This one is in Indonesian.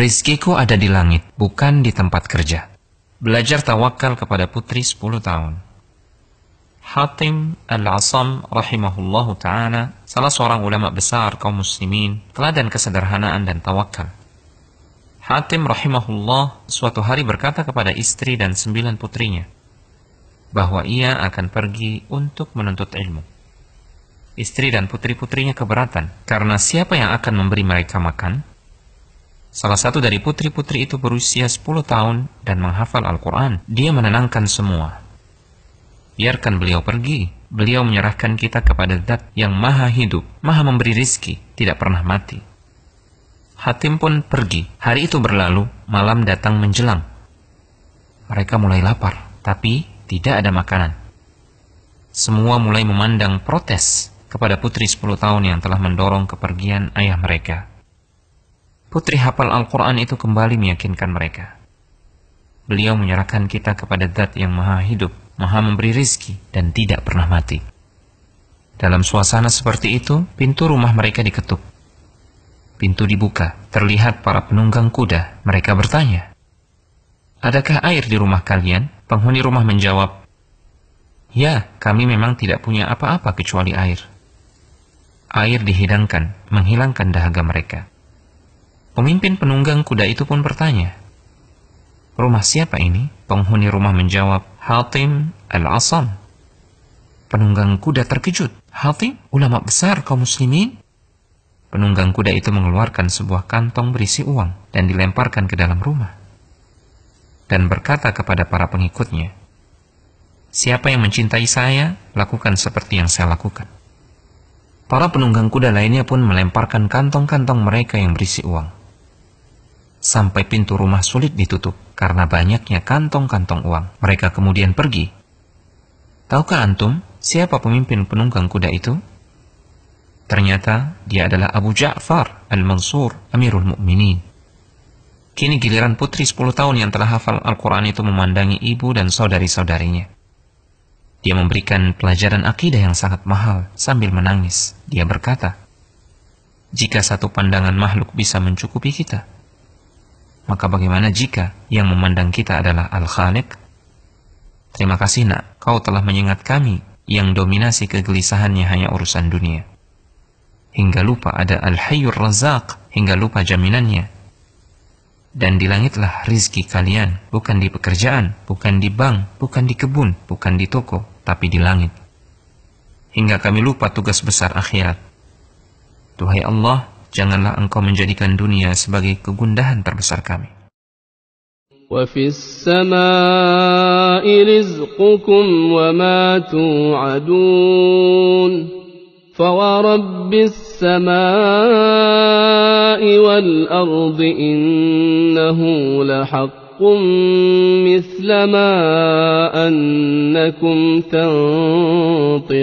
Rizkiku ada di langit, bukan di tempat kerja. Belajar tawakal kepada putri 10 tahun. Hatim Al-Asam rahimahullahu ta'ala, salah seorang ulama besar kaum muslimin, teladan kesederhanaan dan tawakal. Hatim rahimahullah suatu hari berkata kepada istri dan 9 putrinya, bahwa ia akan pergi untuk menuntut ilmu. Istri dan putri-putrinya keberatan, karena siapa yang akan memberi mereka makan? Salah satu dari putri-putri itu berusia 10 tahun dan menghafal Al-Quran. Dia menenangkan semua. Biarkan beliau pergi. Beliau menyerahkan kita kepada Zat yang maha hidup, maha memberi rizki, tidak pernah mati. Hatim pun pergi. Hari itu berlalu, malam datang menjelang. Mereka mulai lapar, tapi tidak ada makanan. Semua mulai memandang protes kepada putri 10 tahun yang telah mendorong kepergian ayah mereka. Putri hafal Al-Quran itu kembali meyakinkan mereka. Beliau menyerahkan kita kepada Zat yang maha hidup, maha memberi rizki, dan tidak pernah mati. Dalam suasana seperti itu, pintu rumah mereka diketuk. Pintu dibuka, terlihat para penunggang kuda. Mereka bertanya, "Adakah air di rumah kalian?" Penghuni rumah menjawab, "Ya, kami memang tidak punya apa-apa kecuali air." Air dihidangkan, menghilangkan dahaga mereka. Pemimpin penunggang kuda itu pun bertanya, "Rumah siapa ini?" Penghuni rumah menjawab, "Hatim Al-Asam." Penunggang kuda terkejut. "Hatim, ulama besar kaum muslimin?" Penunggang kuda itu mengeluarkan sebuah kantong berisi uang dan dilemparkan ke dalam rumah. Dan berkata kepada para pengikutnya, "Siapa yang mencintai saya, lakukan seperti yang saya lakukan." Para penunggang kuda lainnya pun melemparkan kantong-kantong mereka yang berisi uang. Sampai pintu rumah sulit ditutup karena banyaknya kantong-kantong uang. Mereka kemudian pergi. Tahukah antum siapa pemimpin penunggang kuda itu? Ternyata dia adalah Abu Ja'far Al-Mansur, Amirul Mukminin. Kini giliran putri 10 tahun yang telah hafal Al-Quran itu memandangi ibu dan saudari-saudarinya. Dia memberikan pelajaran akidah yang sangat mahal sambil menangis. Dia berkata, "Jika satu pandangan makhluk bisa mencukupi kita, maka bagaimana jika yang memandang kita adalah Al-Khaliq? Terima kasih nak, kau telah mengingat kami yang dominasi kegelisahannya hanya urusan dunia. Hingga lupa ada Al-Hayyur Razzaq, hingga lupa jaminannya. Dan di langitlah rizki kalian, bukan di pekerjaan, bukan di bank, bukan di kebun, bukan di toko, tapi di langit. Hingga kami lupa tugas besar akhirat. Duhai Allah, janganlah engkau menjadikan dunia sebagai kegundahan terbesar kami." وَفِي السَّمَاءِ رِزْقُكُمْ وَمَا تُوعَدُونَ فَوَرَبِّ السَّمَاءِ وَالْأَرْضِ إِنَّهُ لَحَقٌّ مِثْلَ مَا أَنَّكُمْ تَنطِقُونَ